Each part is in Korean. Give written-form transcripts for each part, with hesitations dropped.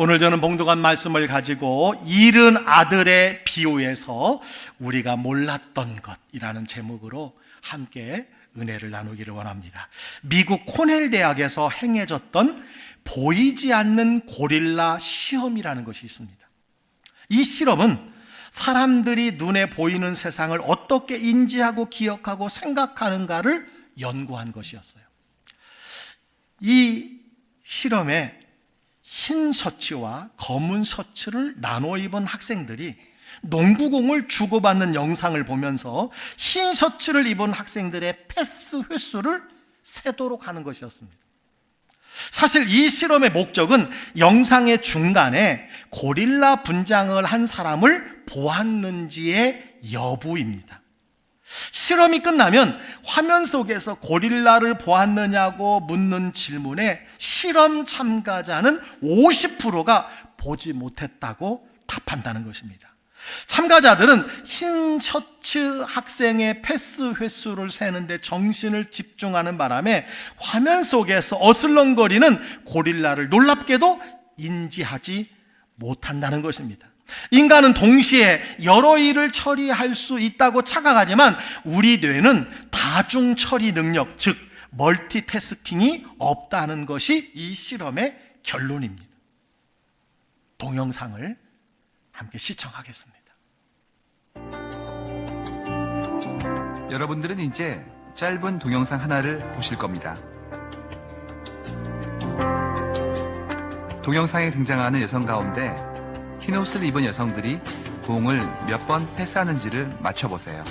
오늘 저는 봉독한 말씀을 가지고 잃은 아들의 비유에서 우리가 몰랐던 것이라는 제목으로 함께 은혜를 나누기를 원합니다. 미국 코넬 대학에서 행해졌던 보이지 않는 고릴라 시험이라는 것이 있습니다. 이 실험은 사람들이 눈에 보이는 세상을 어떻게 인지하고 기억하고 생각하는가를 연구한 것이었어요. 이 실험에 흰 셔츠와 검은 셔츠를 나눠 입은 학생들이 농구공을 주고받는 영상을 보면서 흰 셔츠를 입은 학생들의 패스 횟수를 세도록 하는 것이었습니다. 사실 이 실험의 목적은 영상의 중간에 고릴라 분장을 한 사람을 보았는지의 여부입니다. 실험이 끝나면 화면 속에서 고릴라를 보았느냐고 묻는 질문에 실험 참가자는 50%가 보지 못했다고 답한다는 것입니다. 참가자들은 흰 셔츠 학생의 패스 횟수를 세는데 정신을 집중하는 바람에 화면 속에서 어슬렁거리는 고릴라를 놀랍게도 인지하지 못한다는 것입니다. 인간은 동시에 여러 일을 처리할 수 있다고 착각하지만 우리 뇌는 다중 처리 능력, 즉 멀티태스킹이 없다는 것이 이 실험의 결론입니다. 동영상을 함께 시청하겠습니다. 여러분들은 이제 짧은 동영상 하나를 보실 겁니다. 동영상에 등장하는 여성 가운데 흰옷을 입은 여성들이 공을 몇 번 패스하는지를 맞춰보세요.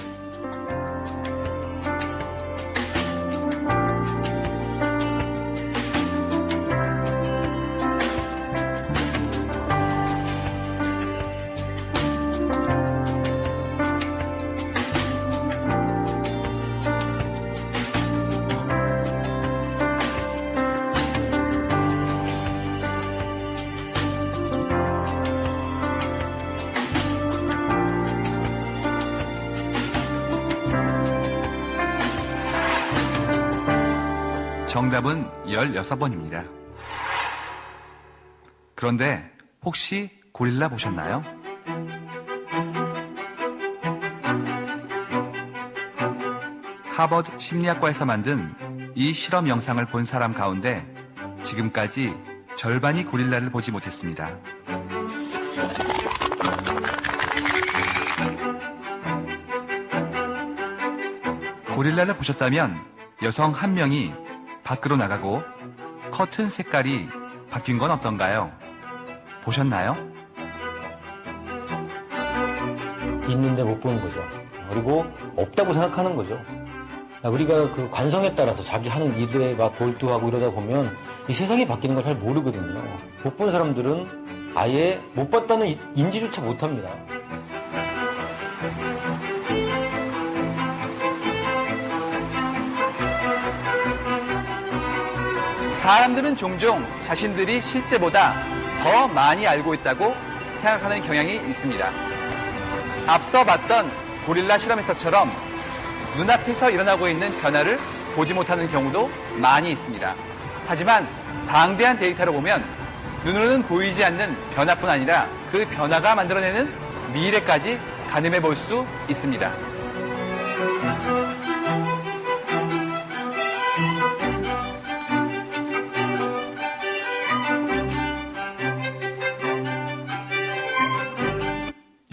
정답은 16번입니다. 그런데 혹시 고릴라 보셨나요? 하버드 심리학과에서 만든 이 실험 영상을 본 사람 가운데 지금까지 절반이 고릴라를 보지 못했습니다. 고릴라를 보셨다면 여성 한 명이 밖으로 나가고 커튼 색깔이 바뀐 건 어떤가요? 보셨나요? 있는데 못 보는 거죠. 그리고 없다고 생각하는 거죠. 우리가 그 관성에 따라서 자기 하는 일에 막 몰두하고 이러다 보면 이 세상이 바뀌는 걸 잘 모르거든요. 못 본 사람들은 아예 못 봤다는 인지조차 못 합니다. 사람들은 종종 자신들이 실제보다 더 많이 알고 있다고 생각하는 경향이 있습니다. 앞서 봤던 고릴라 실험에서처럼 눈앞에서 일어나고 있는 변화를 보지 못하는 경우도 많이 있습니다. 하지만 방대한 데이터로 보면 눈으로는 보이지 않는 변화뿐 아니라 그 변화가 만들어내는 미래까지 가늠해 볼 수 있습니다.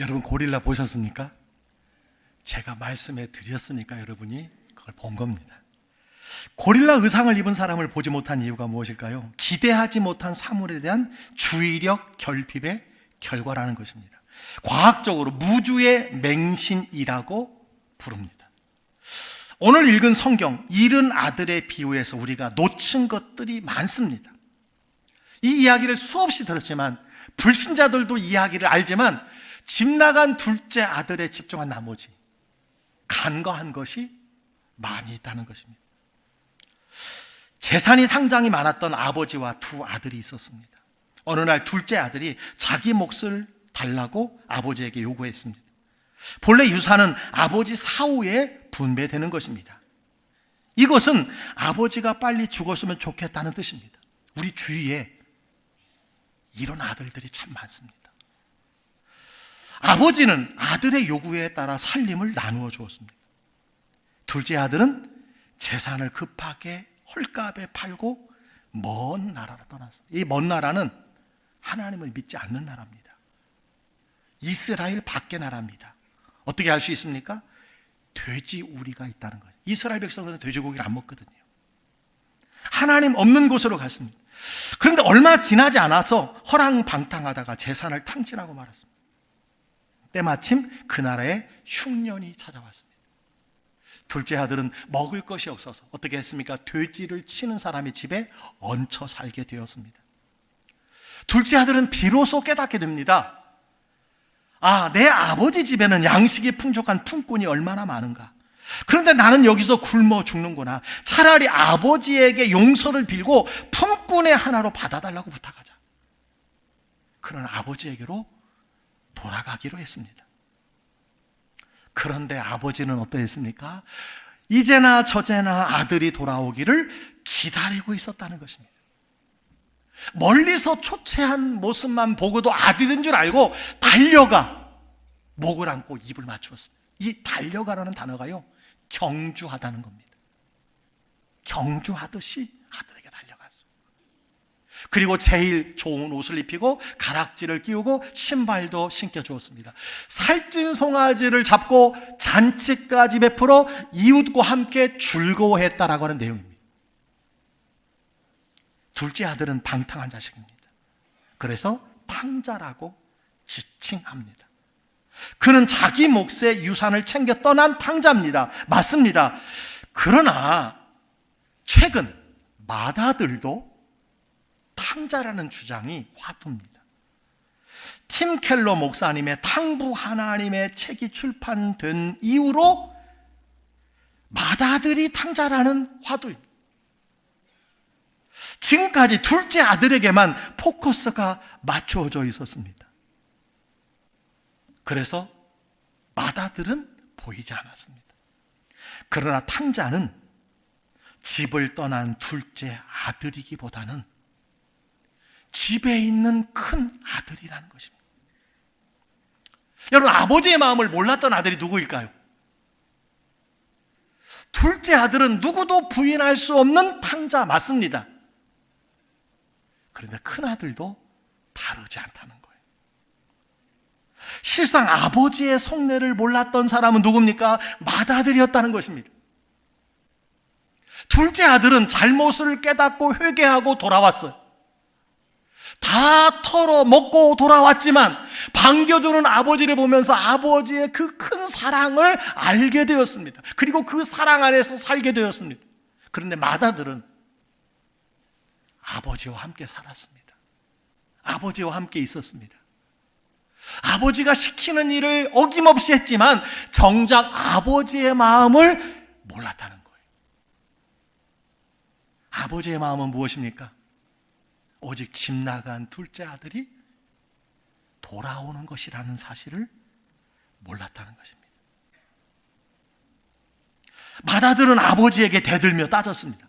여러분 고릴라 보셨습니까? 제가 말씀해 드렸으니까 여러분이 그걸 본 겁니다. 고릴라 의상을 입은 사람을 보지 못한 이유가 무엇일까요? 기대하지 못한 사물에 대한 주의력 결핍의 결과라는 것입니다. 과학적으로 무주의 맹신이라고 부릅니다. 오늘 읽은 성경 잃은 아들의 비유에서 우리가 놓친 것들이 많습니다. 이 이야기를 수없이 들었지만 불신자들도 이야기를 알지만 집 나간 둘째 아들에 집중한 나머지 간과한 것이 많이 있다는 것입니다. 재산이 상당히 많았던 아버지와 두 아들이 있었습니다. 어느 날 둘째 아들이 자기 몫을 달라고 아버지에게 요구했습니다. 본래 유산은 아버지 사후에 분배되는 것입니다. 이것은 아버지가 빨리 죽었으면 좋겠다는 뜻입니다. 우리 주위에 이런 아들들이 참 많습니다. 아버지는 아들의 요구에 따라 살림을 나누어 주었습니다. 둘째 아들은 재산을 급하게 헐값에 팔고 먼 나라로 떠났어요. 이 먼 나라는 하나님을 믿지 않는 나라입니다. 이스라엘 밖의 나라입니다. 어떻게 알 수 있습니까? 돼지 우리가 있다는 거예요. 이스라엘 백성들은 돼지고기를 안 먹거든요. 하나님 없는 곳으로 갔습니다. 그런데 얼마 지나지 않아서 허랑방탕하다가 재산을 탕진하고 말았습니다. 때마침 그 나라에 흉년이 찾아왔습니다. 둘째 아들은 먹을 것이 없어서 어떻게 했습니까? 돼지를 치는 사람의 집에 얹혀 살게 되었습니다. 둘째 아들은 비로소 깨닫게 됩니다. 아, 내 아버지 집에는 양식이 풍족한 품꾼이 얼마나 많은가. 그런데 나는 여기서 굶어 죽는구나. 차라리 아버지에게 용서를 빌고 품꾼의 하나로 받아달라고 부탁하자. 그런 아버지에게로 돌아가기로 했습니다. 그런데 아버지는 어떠했습니까? 이제나 저제나 아들이 돌아오기를 기다리고 있었다는 것입니다. 멀리서 초췌한 모습만 보고도 아들인 줄 알고 달려가 목을 안고 입을 맞추었습니다. 이 달려가라는 단어가요, 경주하다는 겁니다. 경주하듯이 아들에게 달려갔어요. 그리고 제일 좋은 옷을 입히고 가락지를 끼우고 신발도 신겨주었습니다. 살찐 송아지를 잡고 잔치까지 베풀어 이웃과 함께 즐거워했다라고 하는 내용입니다. 둘째 아들은 방탕한 자식입니다. 그래서 탕자라고 지칭합니다. 그는 자기 몫의 유산을 챙겨 떠난 탕자입니다. 맞습니다. 그러나 최근 맏아들도 탕자라는 주장이 화두입니다. 팀 켈러 목사님의 탕부 하나님의 책이 출판된 이후로 맏아들이 탕자라는 화두입니다. 지금까지 둘째 아들에게만 포커스가 맞춰져 있었습니다. 그래서 맏아들은 보이지 않았습니다. 그러나 탕자는 집을 떠난 둘째 아들이기보다는 집에 있는 큰 아들이라는 것입니다. 여러분, 아버지의 마음을 몰랐던 아들이 누구일까요? 둘째 아들은 누구도 부인할 수 없는 탕자 맞습니다. 그런데 큰 아들도 다르지 않다는 거예요. 실상 아버지의 속내를 몰랐던 사람은 누굽니까? 맏아들이었다는 것입니다. 둘째 아들은 잘못을 깨닫고 회개하고 돌아왔어요. 다 털어먹고 돌아왔지만 반겨주는 아버지를 보면서 아버지의 그 큰 사랑을 알게 되었습니다. 그리고 그 사랑 안에서 살게 되었습니다. 그런데 맏아들은 아버지와 함께 살았습니다. 아버지와 함께 있었습니다. 아버지가 시키는 일을 어김없이 했지만 정작 아버지의 마음을 몰랐다는 거예요. 아버지의 마음은 무엇입니까? 오직 집 나간 둘째 아들이 돌아오는 것이라는 사실을 몰랐다는 것입니다. 맏아들은 아버지에게 대들며 따졌습니다.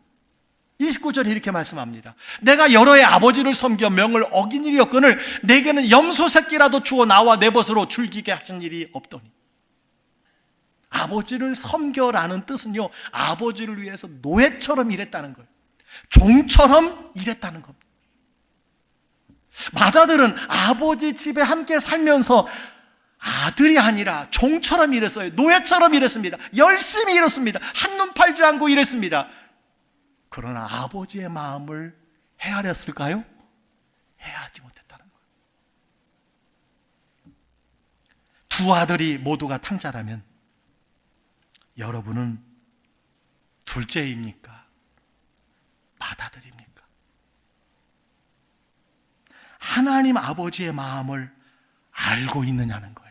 29절에 이렇게 말씀합니다. 내가 여러 해 아버지를 섬겨 명을 어긴 일이었거늘 내게는 염소 새끼라도 주어 나와 내 벗으로 즐기게 하신 일이 없더니. 아버지를 섬겨라는 뜻은요, 아버지를 위해서 노예처럼 일했다는 거예요. 종처럼 일했다는 겁니다. 맏아들은 아버지 집에 함께 살면서 아들이 아니라 종처럼 일했어요. 노예처럼 일했습니다. 열심히 일했습니다. 한눈 팔지 않고 일했습니다. 그러나 아버지의 마음을 헤아렸을까요? 헤아리지 못했다는 거예요. 두 아들이 모두가 탕자라면 여러분은 둘째입니까? 맏아들입니까? 하나님 아버지의 마음을 알고 있느냐는 거예요.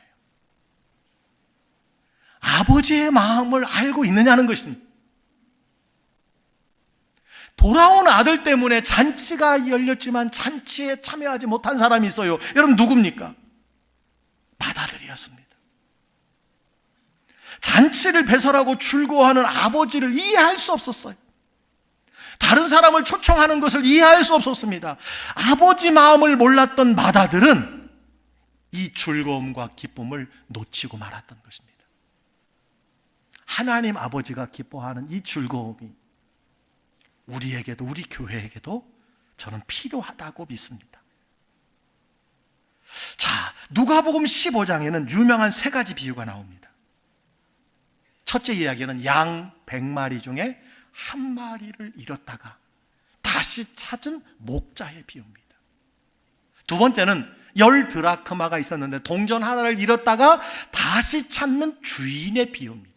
아버지의 마음을 알고 있느냐는 것입니다. 돌아온 아들 때문에 잔치가 열렸지만 잔치에 참여하지 못한 사람이 있어요. 여러분 누굽니까? 맏아들이었습니다. 잔치를 배설하고 즐거워하는 아버지를 이해할 수 없었어요. 다른 사람을 초청하는 것을 이해할 수 없었습니다. 아버지 마음을 몰랐던 마다들은 이 즐거움과 기쁨을 놓치고 말았던 것입니다. 하나님 아버지가 기뻐하는 이 즐거움이 우리에게도, 우리 교회에게도 저는 필요하다고 믿습니다. 자, 누가복음 15장에는 유명한 세 가지 비유가 나옵니다. 첫째 이야기는 양 100마리 중에 한 마리를 잃었다가 다시 찾은 목자의 비유입니다. 두 번째는 10드라크마가 있었는데 동전 하나를 잃었다가 다시 찾는 주인의 비유입니다.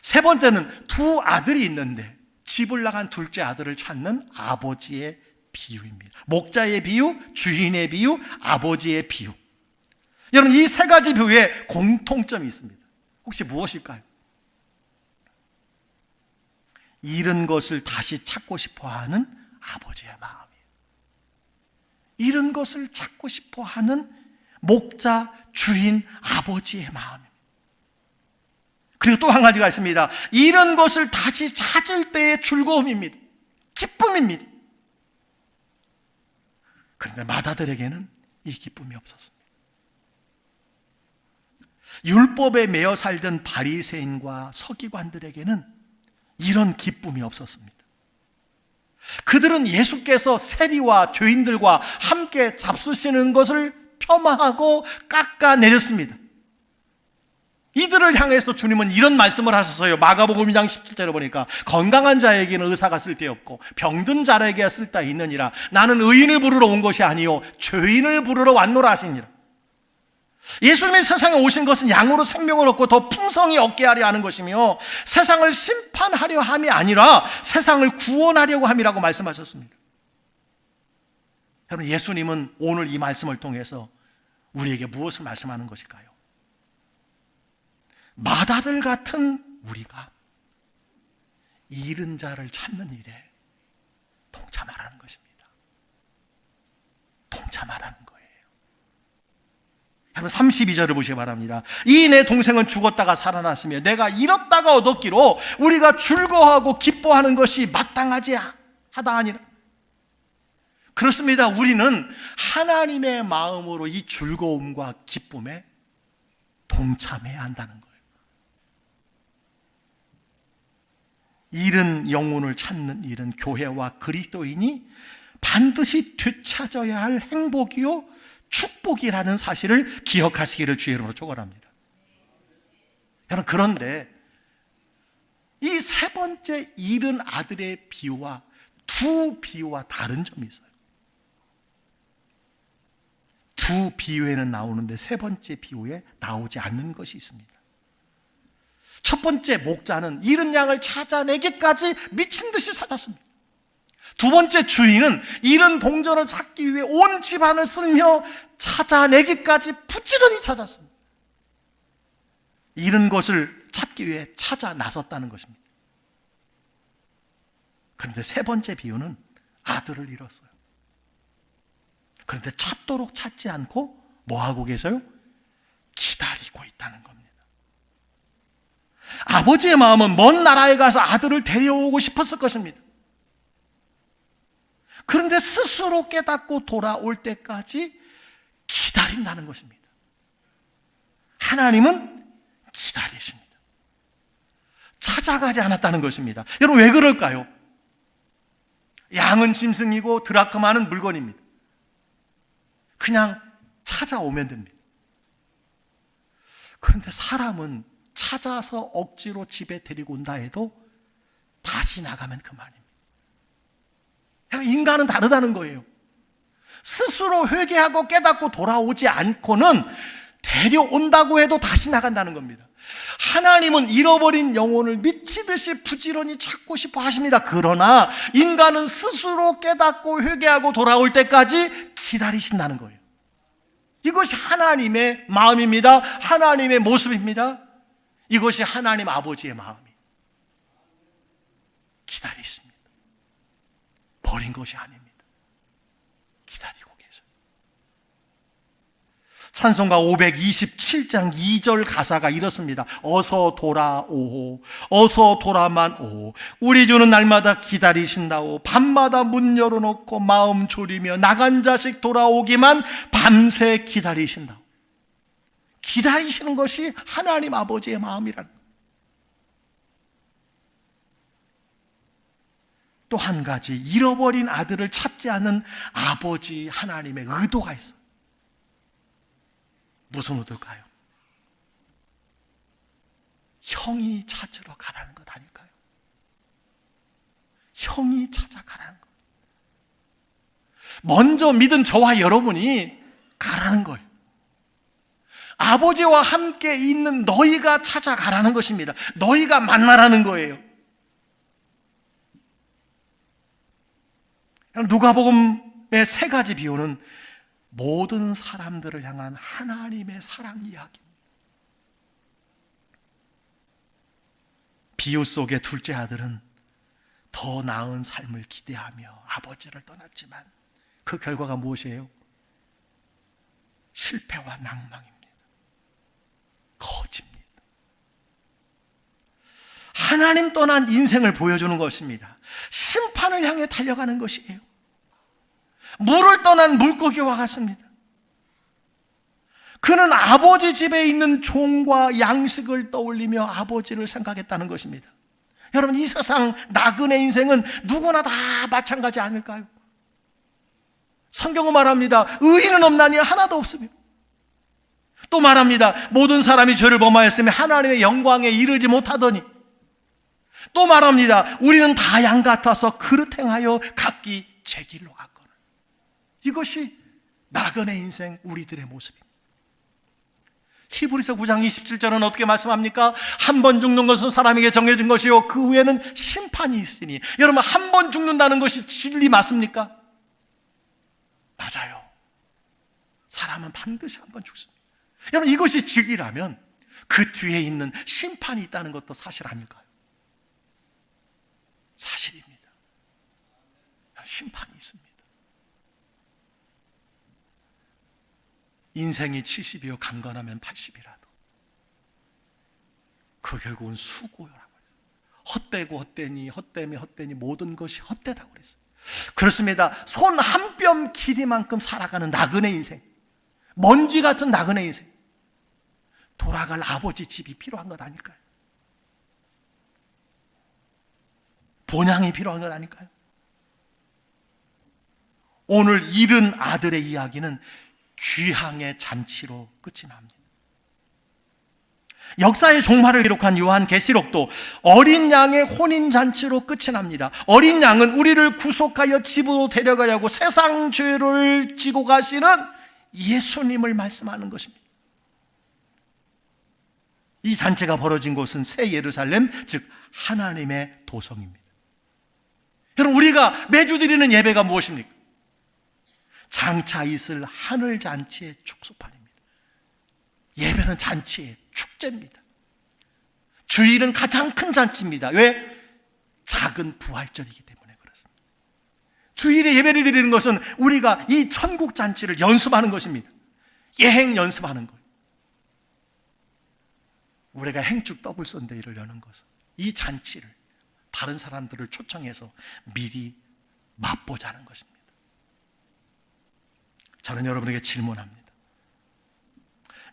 세 번째는 두 아들이 있는데 집을 나간 둘째 아들을 찾는 아버지의 비유입니다. 목자의 비유, 주인의 비유, 아버지의 비유. 여러분, 이 세 가지 비유에 공통점이 있습니다. 혹시 무엇일까요? 잃은 것을 다시 찾고 싶어하는 아버지의 마음이에요. 잃은 것을 찾고 싶어하는 목자, 주인, 아버지의 마음입니다. 그리고 또 한 가지가 있습니다. 잃은 것을 다시 찾을 때의 즐거움입니다. 기쁨입니다. 그런데 마다들에게는 이 기쁨이 없었습니다. 율법에 매여 살던 바리새인과 서기관들에게는 이런 기쁨이 없었습니다. 그들은 예수께서 세리와 죄인들과 함께 잡수시는 것을 폄하하고 깎아내렸습니다. 이들을 향해서 주님은 이런 말씀을 하셨어요. 마가복음 2장 17절에 보니까 건강한 자에게는 의사가 쓸데없고 병든 자에게 쓸데 있느니라. 나는 의인을 부르러 온 것이 아니요 죄인을 부르러 왔노라 하시니라. 예수님이 세상에 오신 것은 양으로 생명을 얻고 더 풍성히 얻게 하려 하는 것이며 세상을 심판하려 함이 아니라 세상을 구원하려고 함이라고 말씀하셨습니다. 여러분, 예수님은 오늘 이 말씀을 통해서 우리에게 무엇을 말씀하는 것일까요? 마다들 같은 우리가 잃은 자를 찾는 일에 동참하라는 것입니다. 동참하라는 거예요. 여러분, 32절을 보시기 바랍니다. 이 내 동생은 죽었다가 살아났으며 내가 잃었다가 얻었기로 우리가 즐거워하고 기뻐하는 것이 마땅하지 하다 아니라. 그렇습니다. 우리는 하나님의 마음으로 이 즐거움과 기쁨에 동참해야 한다는 거예요. 잃은 영혼을 찾는 일은 교회와 그리스도인이 반드시 되찾아야 할 행복이요 축복이라는 사실을 기억하시기를 주의 이름으로 축원합니다. 여러분, 그런데 이 세 번째 잃은 아들의 비유와 두 비유와 다른 점이 있어요. 두 비유에는 나오는데 세 번째 비유에 나오지 않는 것이 있습니다. 첫 번째 목자는 잃은 양을 찾아내기까지 미친 듯이 찾았습니다. 두 번째 주인은 잃은 동전을 찾기 위해 온 집안을 쓸며 찾아내기까지 부지런히 찾았습니다. 잃은 것을 찾기 위해 찾아 나섰다는 것입니다. 그런데 세 번째 비유는 아들을 잃었어요. 그런데 찾도록 찾지 않고 뭐하고 계세요? 기다리고 있다는 겁니다. 아버지의 마음은 먼 나라에 가서 아들을 데려오고 싶었을 것입니다. 그런데 스스로 깨닫고 돌아올 때까지 기다린다는 것입니다. 하나님은 기다리십니다. 찾아가지 않았다는 것입니다. 여러분, 왜 그럴까요? 양은 짐승이고 드라크마는 물건입니다. 그냥 찾아오면 됩니다. 그런데 사람은 찾아서 억지로 집에 데리고 온다 해도 다시 나가면 그만입니다. 인간은 다르다는 거예요. 스스로 회개하고 깨닫고 돌아오지 않고는 데려온다고 해도 다시 나간다는 겁니다. 하나님은 잃어버린 영혼을 미치듯이 부지런히 찾고 싶어 하십니다. 그러나 인간은 스스로 깨닫고 회개하고 돌아올 때까지 기다리신다는 거예요. 이것이 하나님의 마음입니다. 하나님의 모습입니다. 이것이 하나님 아버지의 마음이 기다리십니다. 버린 것이 아닙니다. 기다리고 계세요. 찬송가 527장 2절 가사가 이렇습니다. 어서 돌아오, 어서 돌아만 오. 우리 주는 날마다 기다리신다오. 밤마다 문 열어놓고 마음 졸이며 나간 자식 돌아오기만 밤새 기다리신다오. 기다리시는 것이 하나님 아버지의 마음이라는 거예요. 또 한 가지, 잃어버린 아들을 찾지 않는 아버지 하나님의 의도가 있어요. 무슨 의도일까요? 형이 찾으러 가라는 것 아닐까요? 형이 찾아가라는 것. 먼저 믿은 저와 여러분이 가라는 거예요. 아버지와 함께 있는 너희가 찾아가라는 것입니다. 너희가 만나라는 거예요. 누가복음의 세 가지 비유는 모든 사람들을 향한 하나님의 사랑 이야기입니다. 비유 속의 둘째 아들은 더 나은 삶을 기대하며 아버지를 떠났지만 그 결과가 무엇이에요? 실패와 낭망입니다. 거짓입니다. 하나님 떠난 인생을 보여주는 것입니다. 심판을 향해 달려가는 것이에요. 물을 떠난 물고기와 같습니다. 그는 아버지 집에 있는 종과 양식을 떠올리며 아버지를 생각했다는 것입니다. 여러분, 이 세상 나그네 인생은 누구나 다 마찬가지 아닐까요? 성경은 말합니다. 의인은 없나니 하나도 없으며, 또 말합니다. 모든 사람이 죄를 범하였으며 하나님의 영광에 이르지 못하더니, 또 말합니다. 우리는 다 양 같아서 그릇 행하여 각기 제 길로 갔거늘. 이것이 나그네 인생 우리들의 모습입니다. 히브리서 9장 27절은 어떻게 말씀합니까? 한 번 죽는 것은 사람에게 정해진 것이요 그 후에는 심판이 있으니. 여러분, 한 번 죽는다는 것이 진리 맞습니까? 맞아요. 사람은 반드시 한 번 죽습니다. 여러분, 이것이 진리라면 그 뒤에 있는 심판이 있다는 것도 사실 아닐까요? 사실입니다. 심판이 있습니다. 인생이 70이요 강건하면 80이라도 그 결국은 수고라고 해요. 헛되고 헛되니 헛되며 헛되니 모든 것이 헛되다고 그랬어요. 그렇습니다. 손 한 뼘 길이만큼 살아가는 나그네 인생, 먼지 같은 나그네 인생, 돌아갈 아버지 집이 필요한 것 아닐까요? 본향이 필요한 것 아닐까요? 오늘 잃은 아들의 이야기는 귀향의 잔치로 끝이 납니다. 역사의 종말을 기록한 요한계시록도 어린 양의 혼인잔치로 끝이 납니다. 어린 양은 우리를 구속하여 집으로 데려가려고 세상 죄를 지고 가시는 예수님을 말씀하는 것입니다. 이 잔치가 벌어진 곳은 새 예루살렘, 즉 하나님의 도성입니다. 여러분, 우리가 매주 드리는 예배가 무엇입니까? 장차 있을 하늘잔치의 축소판입니다. 예배는 잔치의 축제입니다. 주일은 가장 큰 잔치입니다. 왜? 작은 부활절이기 때문에 그렇습니다. 주일에 예배를 드리는 것은 우리가 이 천국 잔치를 연습하는 것입니다. 예행 연습하는 것. 우리가 행축 더블 선데이를 여는 것은 이 잔치를 다른 사람들을 초청해서 미리 맛보자는 것입니다. 저는 여러분에게 질문합니다.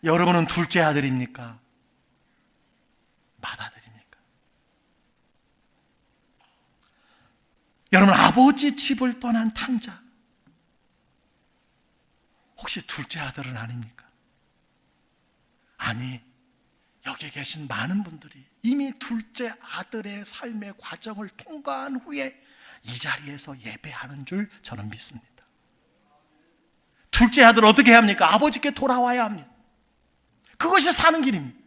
여러분은 둘째 아들입니까? 맏아들입니까? 여러분, 아버지 집을 떠난 탕자, 혹시 둘째 아들은 아닙니까? 아니, 여기 계신 많은 분들이 이미 둘째 아들의 삶의 과정을 통과한 후에 이 자리에서 예배하는 줄 저는 믿습니다. 둘째 아들 어떻게 해야 합니까? 아버지께 돌아와야 합니다. 그것이 사는 길입니다.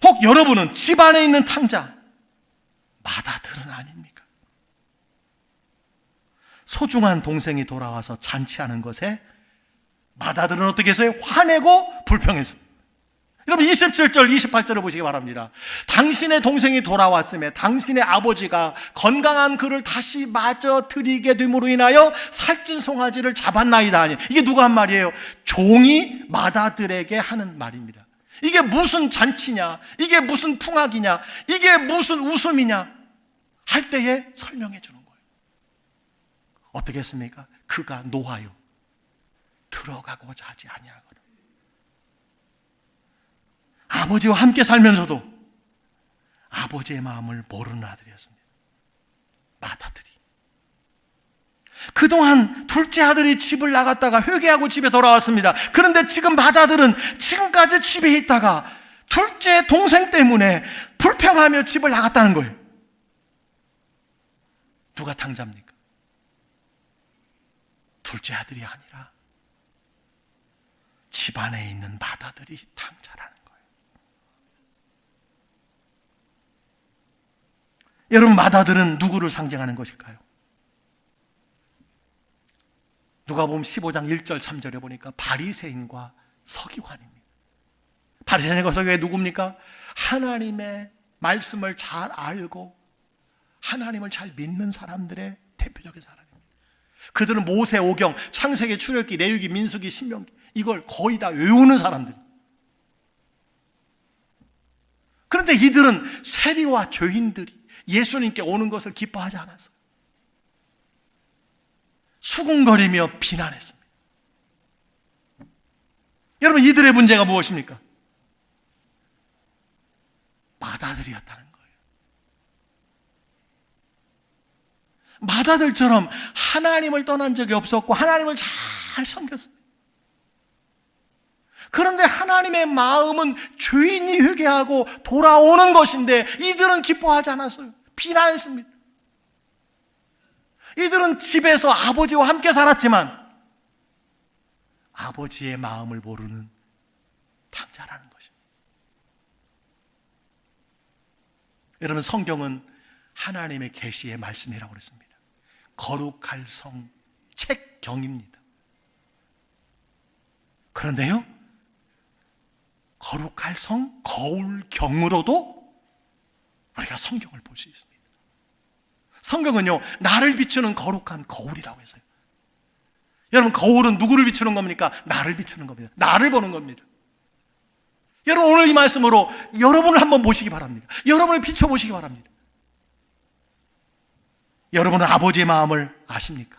혹 여러분은 집안에 있는 탕자, 맏아들은 아닙니까? 소중한 동생이 돌아와서 잔치하는 것에 맏아들은 어떻게 했어요? 화내고 불평했어요. 여러분 27절 28절을 보시기 바랍니다. 당신의 동생이 돌아왔음에 당신의 아버지가 건강한 그를 다시 마저 드리게 됨으로 인하여 살찐 송아지를 잡았나이다. 아니, 이게 누가 한 말이에요? 종이 맏아들에게 하는 말입니다. 이게 무슨 잔치냐, 이게 무슨 풍악이냐, 이게 무슨 웃음이냐 할 때에 설명해 주는 거예요. 어떻게 했습니까? 그가 노하여 들어가고자 하지 아니하거든. 아버지와 함께 살면서도 아버지의 마음을 모르는 아들이었습니다. 맏아들이. 그동안 둘째 아들이 집을 나갔다가 회개하고 집에 돌아왔습니다. 그런데 지금 맏아들은 지금까지 집에 있다가 둘째 동생 때문에 불평하며 집을 나갔다는 거예요. 누가 탕자입니까? 둘째 아들이 아니라 집안에 있는 맏아들이 탕자라는 거예요. 여러분, 맏아들은 누구를 상징하는 것일까요? 누가복음 15장 1절 3절에 보니까 바리새인과 서기관입니다. 바리새인과 서기관이 누굽니까? 하나님의 말씀을 잘 알고 하나님을 잘 믿는 사람들의 대표적인 사람입니다. 그들은 모세 오경, 창세기, 출애굽기, 레위기, 민수기, 신명기 이걸 거의 다 외우는 사람들. 그런데 이들은 세리와 죄인들이 예수님께 오는 것을 기뻐하지 않았어요. 수군거리며 비난했습니다. 여러분, 이들의 문제가 무엇입니까? 맏아들이었다는 거예요. 맏아들처럼 하나님을 떠난 적이 없었고 하나님을 잘 섬겼습니다. 그런데 하나님의 마음은 죄인이 회개하고 돌아오는 것인데 이들은 기뻐하지 않았어요. 비난했습니다. 이들은 집에서 아버지와 함께 살았지만 아버지의 마음을 모르는 탕자라는 것입니다. 여러분, 성경은 하나님의 계시의 말씀이라고 그랬습니다. 거룩할 성 책경입니다. 그런데요, 거룩할 성 거울경으로도 우리가 성경을 볼 수 있습니다. 성경은요, 나를 비추는 거룩한 거울이라고 했어요. 여러분, 거울은 누구를 비추는 겁니까? 나를 비추는 겁니다. 나를 보는 겁니다. 여러분, 오늘 이 말씀으로 여러분을 한번 보시기 바랍니다. 여러분을 비춰보시기 바랍니다. 여러분은 아버지의 마음을 아십니까?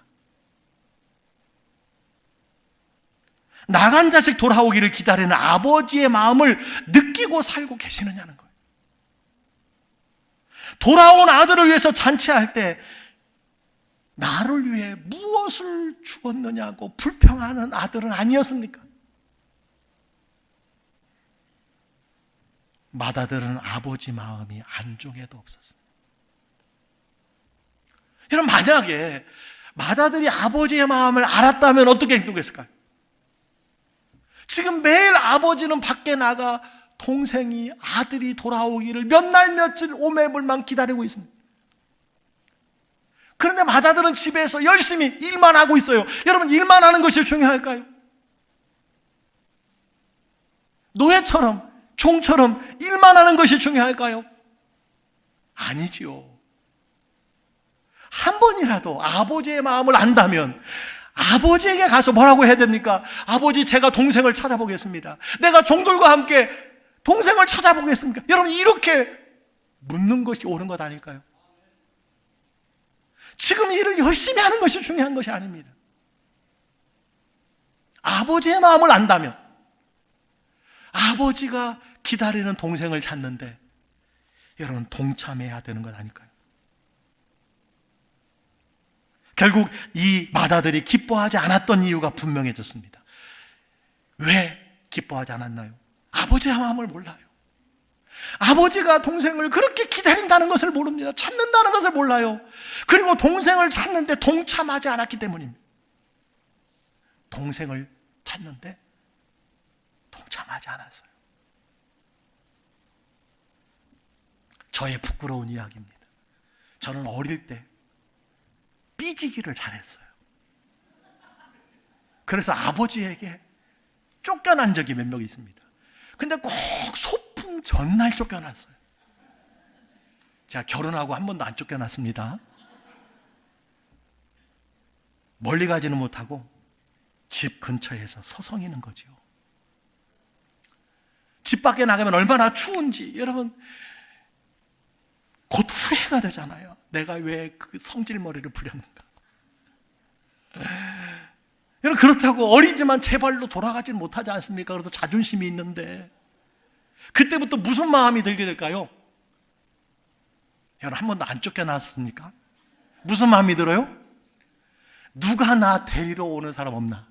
나간 자식 돌아오기를 기다리는 아버지의 마음을 느끼고 살고 계시느냐는 거예요. 돌아온 아들을 위해서 잔치할 때 나를 위해 무엇을 주었느냐고 불평하는 아들은 아니었습니까? 맏아들은 아버지 마음이 안중에도 없었습니다. 여러분, 만약에 맏아들이 아버지의 마음을 알았다면 어떻게 행동했을까요? 지금 매일 아버지는 밖에 나가 동생이, 아들이 돌아오기를 몇 날 며칠 오매불만 기다리고 있습니다. 그런데 맏아들은 집에서 열심히 일만 하고 있어요. 여러분, 일만 하는 것이 중요할까요? 노예처럼, 종처럼 일만 하는 것이 중요할까요? 아니지요. 한 번이라도 아버지의 마음을 안다면 아버지에게 가서 뭐라고 해야 됩니까? 아버지, 제가 동생을 찾아보겠습니다. 내가 종들과 함께 동생을 찾아보겠습니까? 여러분, 이렇게 묻는 것이 옳은 것 아닐까요? 지금 일을 열심히 하는 것이 중요한 것이 아닙니다. 아버지의 마음을 안다면 아버지가 기다리는 동생을 찾는데 여러분, 동참해야 되는 것 아닐까요? 결국 이 맏아들이 기뻐하지 않았던 이유가 분명해졌습니다. 왜 기뻐하지 않았나요? 아버지의 마음을 몰라요. 아버지가 동생을 그렇게 기다린다는 것을 모릅니다. 찾는다는 것을 몰라요. 그리고 동생을 찾는데 동참하지 않았기 때문입니다. 동생을 찾는데 동참하지 않았어요. 저의 부끄러운 이야기입니다. 저는 어릴 때 삐지기를 잘했어요. 그래서 아버지에게 쫓겨난 적이 몇 명 있습니다. 근데 꼭 소풍 전날 쫓겨났어요. 제가 결혼하고 한 번도 안 쫓겨났습니다. 멀리 가지는 못하고 집 근처에서 서성이는 거죠. 집 밖에 나가면 얼마나 추운지 여러분 곧 후회가 되잖아요. 내가 왜 그 성질머리를 부렸는가. 여러분 그렇다고 어리지만 제 발로 돌아가지는 못하지 않습니까? 그래도 자존심이 있는데 그때부터 무슨 마음이 들게 될까요? 여러분 한 번도 안 쫓겨났습니까? 무슨 마음이 들어요? 누가 나 데리러 오는 사람 없나?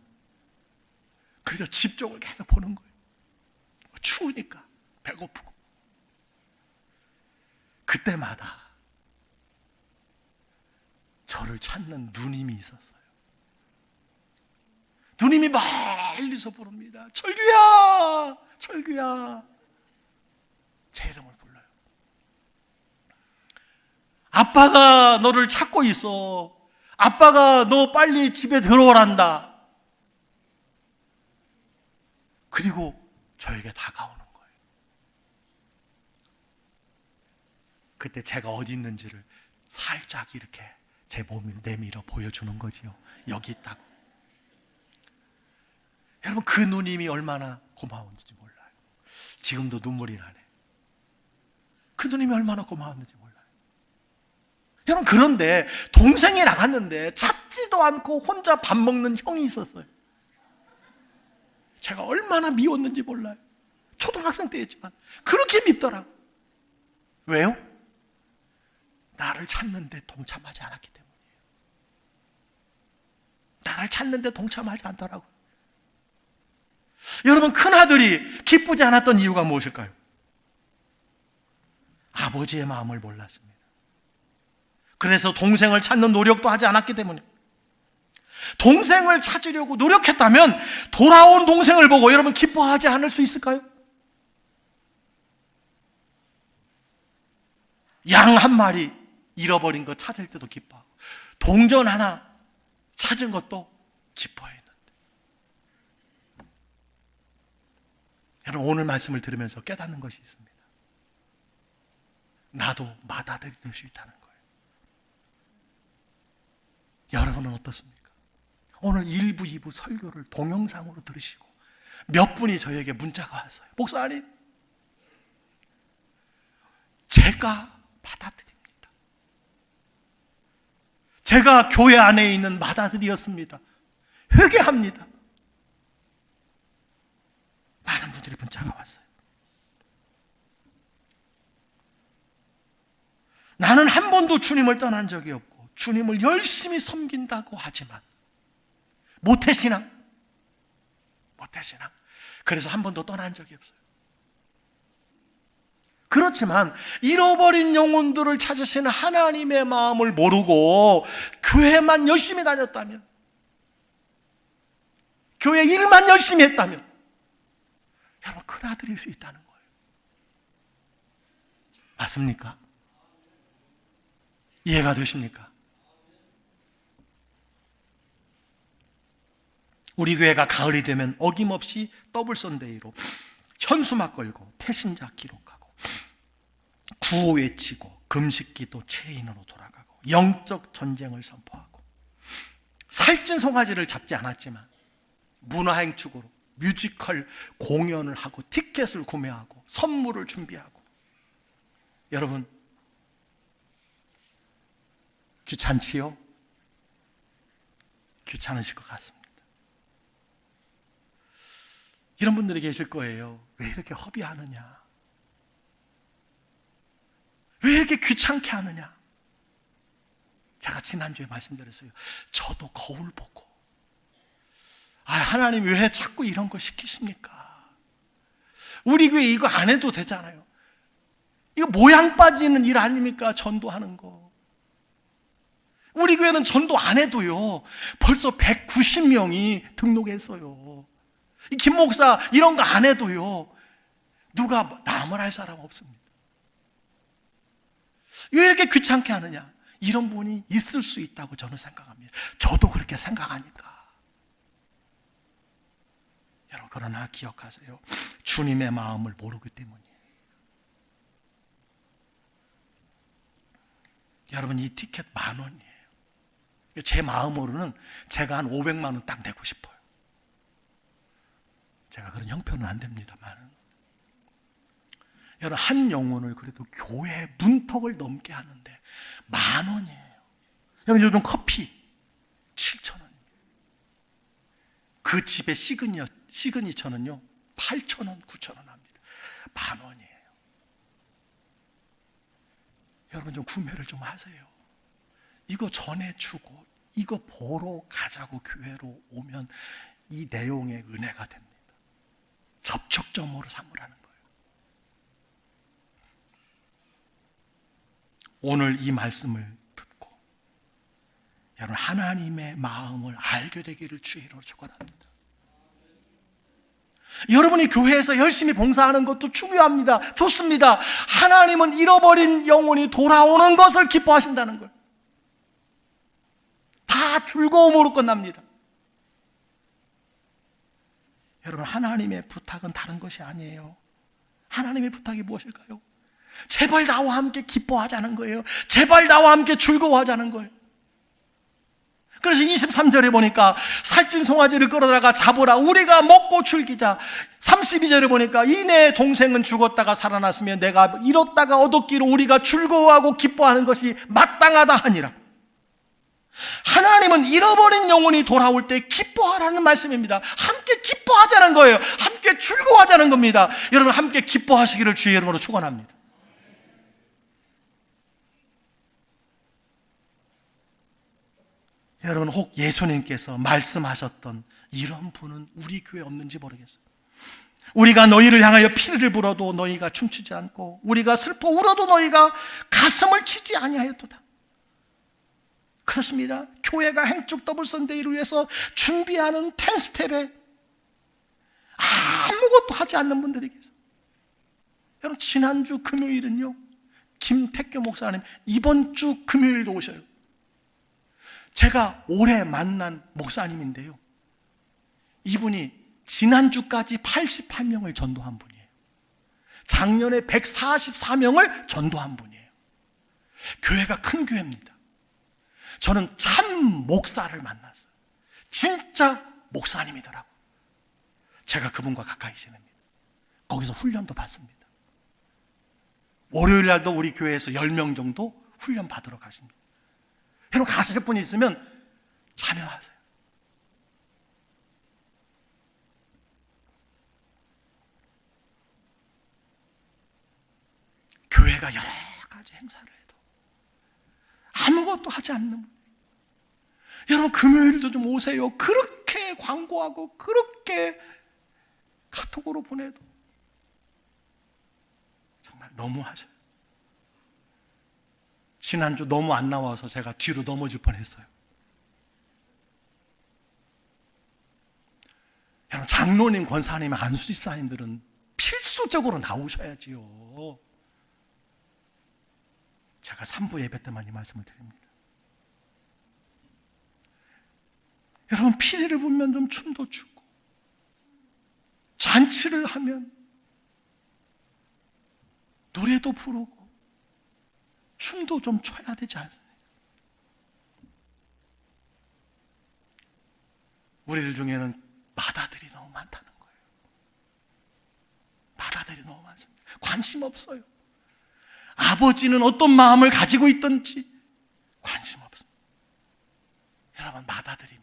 그래서 집 쪽을 계속 보는 거예요. 추우니까 배고프고. 그때마다 저를 찾는 누님이 있었어요. 누님이 멀리서 부릅니다. 철규야, 철규야. 제 이름을 불러요. 아빠가 너를 찾고 있어. 아빠가 너 빨리 집에 들어오란다. 그리고 저에게 다가오는 거예요. 그때 제가 어디 있는지를 살짝 이렇게 제 몸을 내밀어 보여주는 거지요. 여기 있다고. 여러분 그 누님이 얼마나 고마웠는지 몰라요. 지금도 눈물이 나네. 그 누님이 얼마나 고마웠는지 몰라요. 여러분 그런데 동생이 나갔는데 찾지도 않고 혼자 밥 먹는 형이 있었어요. 제가 얼마나 미웠는지 몰라요. 초등학생 때였지만 그렇게 밉더라고. 왜요? 나를 찾는데 동참하지 않았기 때문이에요. 나를 찾는데 동참하지 않더라고요. 여러분 큰아들이 기쁘지 않았던 이유가 무엇일까요? 아버지의 마음을 몰랐습니다. 그래서 동생을 찾는 노력도 하지 않았기 때문에 동생을 찾으려고 노력했다면 돌아온 동생을 보고 여러분 기뻐하지 않을 수 있을까요? 양 한 마리 잃어버린 거 찾을 때도 기뻐하고 동전 하나 찾은 것도 기뻐했는데 여러분 오늘 말씀을 들으면서 깨닫는 것이 있습니다. 나도 맏아들이 될 수 있다는 거예요. 여러분은 어떻습니까? 오늘 1부, 2부 설교를 동영상으로 들으시고 몇 분이 저에게 문자가 왔어요. 목사님, 제가 맏아들입니다. 제가 교회 안에 있는 맏아들이었습니다. 회개합니다. 많은 분들이 문자가 왔어요. 나는 한 번도 주님을 떠난 적이 없고 주님을 열심히 섬긴다고 하지만 모태신앙. 그래서 한 번도 떠난 적이 없어요. 그렇지만 잃어버린 영혼들을 찾으시는 하나님의 마음을 모르고 교회만 열심히 다녔다면, 교회 일만 열심히 했다면 여러분 큰아들일 수 있다는 거예요. 맞습니까? 이해가 되십니까? 우리 교회가 가을이 되면 어김없이 더블 선데이로 현수막 걸고 태신자 기록하고 구호 외치고 금식기도 체인으로 돌아가고 영적 전쟁을 선포하고 살찐 송아지를 잡지 않았지만 문화행축으로 뮤지컬 공연을 하고 티켓을 구매하고 선물을 준비하고 여러분 귀찮지요? 귀찮으실 것 같습니다. 이런 분들이 계실 거예요. 왜 이렇게 허비하느냐? 왜 이렇게 귀찮게 하느냐? 제가 지난주에 말씀드렸어요. 저도 거울 보고 하나님 왜 자꾸 이런 거 시키십니까? 우리 교회 이거 안 해도 되잖아요. 이거 모양 빠지는 일 아닙니까? 전도하는 거. 우리 교회는 전도 안 해도요 벌써 190명이 등록했어요. 이 김 목사 이런 거 안 해도요 누가 남을 할 사람 없습니다. 왜 이렇게 귀찮게 하느냐? 이런 분이 있을 수 있다고 저는 생각합니다. 저도 그렇게 생각하니까. 여러분 그러나 기억하세요. 주님의 마음을 모르기 때문이에요. 여러분, 이 티켓 10,000원이에요. 제 마음으로는 제가 한 500만 원 딱 내고 싶어요. 제가 그런 형편은 안 됩니다만, 여러분, 한 영혼을 그래도 교회 문턱을 넘게 하는데 10,000원이에요. 여러분, 요즘 커피 7,000원. 그 집의 시그니처는요 8,000원, 9,000원 합니다. 10,000원이에요. 여러분, 좀 구매를 좀 하세요. 이거 전해주고 이거 보러 가자고 교회로 오면 이 내용의 은혜가 됩니다. 접촉점으로 삼으라는 거예요. 오늘 이 말씀을 듣고 여러분, 하나님의 마음을 알게 되기를 주의 이름으로 축원합니다. 여러분이 교회에서 열심히 봉사하는 것도 중요합니다. 좋습니다. 하나님은 잃어버린 영혼이 돌아오는 것을 기뻐하신다는 거예요. 다 즐거움으로 끝납니다. 여러분, 하나님의 부탁은 다른 것이 아니에요. 하나님의 부탁이 무엇일까요? 제발 나와 함께 기뻐하자는 거예요. 제발 나와 함께 즐거워하자는 거예요. 그래서 23절에 보니까 살찐 송아지를 끌어다가 잡으라, 우리가 먹고 즐기자. 32절에 보니까 이내 동생은 죽었다가 살아났으며 내가 잃었다가 얻었기로 우리가 즐거워하고 기뻐하는 것이 마땅하다 하니라. 하나님은 잃어버린 영혼이 돌아올 때 기뻐하라는 말씀입니다. 함께 기뻐하자는 거예요. 함께 즐거워하자는 겁니다. 여러분, 함께 기뻐하시기를 주의 이름으로 축원합니다. 여러분, 혹 예수님께서 말씀하셨던 이런 분은 우리 교회에 없는지 모르겠어요. 우리가 너희를 향하여 피를 불어도 너희가 춤추지 않고 우리가 슬퍼 울어도 너희가 가슴을 치지 아니하였도다. 그렇습니다. 교회가 행축 더블 선데이를 위해서 준비하는 10스텝에 아무것도 하지 않는 분들이 계세요. 여러분, 지난주 금요일은요, 김택교 목사님 이번 주 금요일도 오셔요. 제가 올해 만난 목사님인데요, 이분이 지난주까지 88명을 전도한 분이에요. 작년에 144명을 전도한 분이에요. 교회가 큰 교회입니다. 저는 참 목사를 만났어요. 진짜 목사님이더라고요. 제가 그분과 가까이 지냅니다. 거기서 훈련도 받습니다. 월요일 날도 우리 교회에서 10명 정도 훈련 받으러 가십니다. 여러분, 가실 분이 있으면 참여하세요. 교회가 여러 가지 행사를 해도 아무것도 하지 않는 분. 여러분, 금요일도 좀 오세요. 그렇게 광고하고 그렇게 카톡으로 보내도 정말 너무하죠. 지난주 너무 안 나와서 제가 뒤로 넘어질 뻔했어요. 여러분, 장로님, 권사님, 안수집사님들은 필수적으로 나오셔야지요. 제가 3부 예배 때만 이 말씀을 드립니다. 여러분, 피리를 불면 좀 춤도 추고, 잔치를 하면 노래도 부르고 춤도 좀 춰야 되지 않습니까? 우리들 중에는 마다들이 너무 많다는 거예요. 마다들이 너무 많습니다. 관심 없어요. 아버지는 어떤 마음을 가지고 있든지 관심 없습니다. 여러분, 마다들이니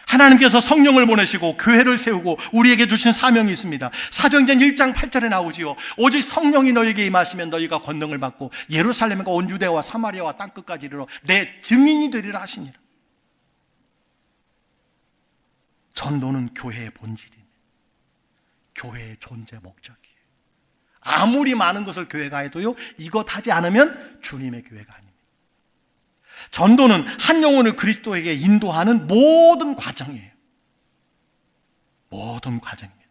하나님께서 성령을 보내시고 교회를 세우고 우리에게 주신 사명이 있습니다. 사도행전 1장 8절에 나오지요. 오직 성령이 너희에게 임하시면 너희가 권능을 받고 예루살렘과 온 유대와 사마리아와 땅끝까지 이르러 내 증인이 되리라 하시니라. 전도는 교회의 본질이에요. 교회의 존재 목적이에요. 아무리 많은 것을 교회가 해도요, 이것 하지 않으면 주님의 교회가 아닙니다. 전도는 한 영혼을 그리스도에게 인도하는 모든 과정이에요. 모든 과정입니다.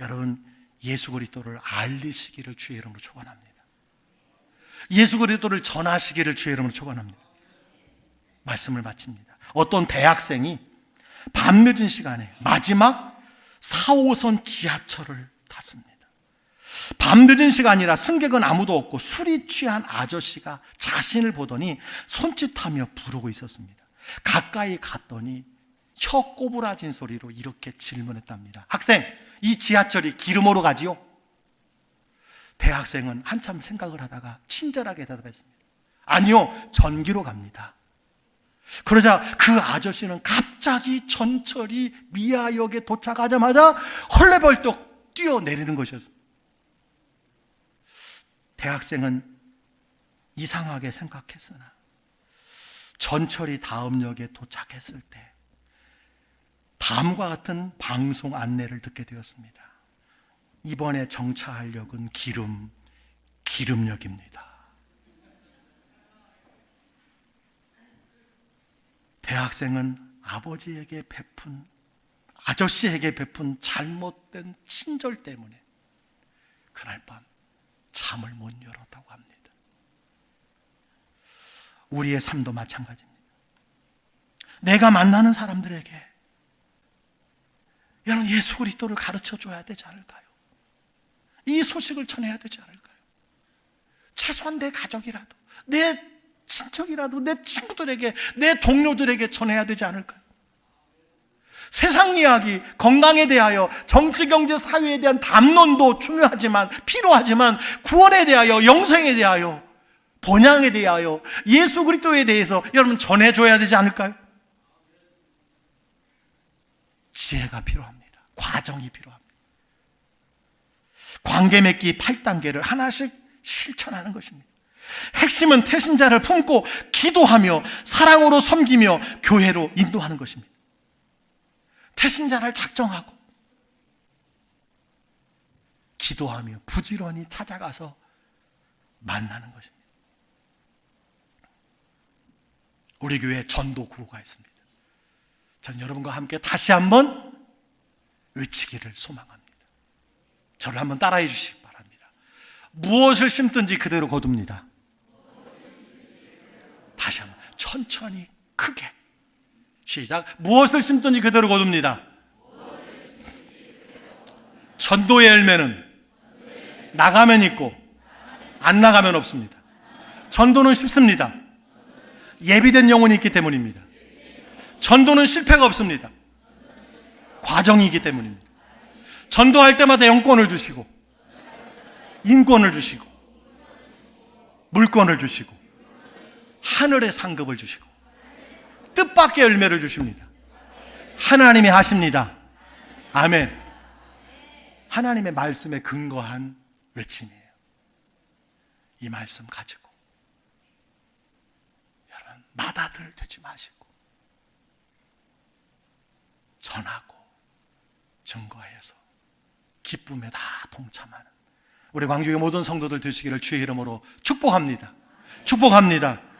여러분, 예수 그리스도를 알리시기를 주의 이름으로 축원합니다. 예수 그리스도를 전하시기를 주의 이름으로 축원합니다. 말씀을 마칩니다. 어떤 대학생이 밤늦은 시간에 마지막 4호선 지하철을 탔습니다. 밤늦은 시간이라 승객은 아무도 없고 술이 취한 아저씨가 자신을 보더니 손짓하며 부르고 있었습니다. 가까이 갔더니 혀 꼬부라진 소리로 이렇게 질문했답니다. 학생, 이 지하철이 기름으로 가지요? 대학생은 한참 생각을 하다가 친절하게 대답했습니다. 아니요, 전기로 갑니다. 그러자 그 아저씨는 갑자기 전철이 미아역에 도착하자마자 헐레벌떡 뛰어내리는 것이었습니다. 대학생은 이상하게 생각했으나 전철이 다음 역에 도착했을 때 다음과 같은 방송 안내를 듣게 되었습니다. 이번에 정차할 역은 기름역입니다. 대학생은 아저씨에게 베푼 잘못된 친절 때문에 그날 밤 잠을 못 열었다고 합니다. 우리의 삶도 마찬가지입니다. 내가 만나는 사람들에게 여러분 예수 그리스도를 가르쳐 줘야 되지 않을까요? 이 소식을 전해야 되지 않을까요? 최소한 내 가족이라도, 내 친척이라도, 내 친구들에게, 내 동료들에게 전해야 되지 않을까요? 세상 이야기, 건강에 대하여, 정치, 경제, 사회에 대한 담론도 중요하지만, 필요하지만 구원에 대하여, 영생에 대하여, 본향에 대하여, 예수 그리스도에 대해서 여러분 전해줘야 되지 않을까요? 지혜가 필요합니다. 과정이 필요합니다. 관계 맺기 8단계를 하나씩 실천하는 것입니다. 핵심은 태신자를 품고 기도하며 사랑으로 섬기며 교회로 인도하는 것입니다. 태신자를 작정하고 기도하며 부지런히 찾아가서 만나는 것입니다. 우리 교회에 전도 구호가 있습니다. 전 여러분과 함께 다시 한번 외치기를 소망합니다. 저를 한번 따라해 주시기 바랍니다. 무엇을 심든지 그대로 거둡니다. 다시 한번 천천히 크게 시작. 무엇을 심든지 그대로 거둡니다. 전도의 열매는 나가면 있고 안 나가면 없습니다. 전도는 쉽습니다. 예비된 영혼이 있기 때문입니다. 전도는 실패가 없습니다. 과정이기 때문입니다. 전도할 때마다 영권을 주시고 인권을 주시고 물권을 주시고 하늘의 상급을 주시고 뜻밖의 열매를 주십니다. 하나님이 하십니다. 아멘. 하나님의 말씀에 근거한 외침이에요. 이 말씀 가지고 여러분 마다들 되지 마시고 전하고 증거해서 기쁨에 다 동참하는 우리 광주의 모든 성도들 되시기를 주의 이름으로 축복합니다. 축복합니다.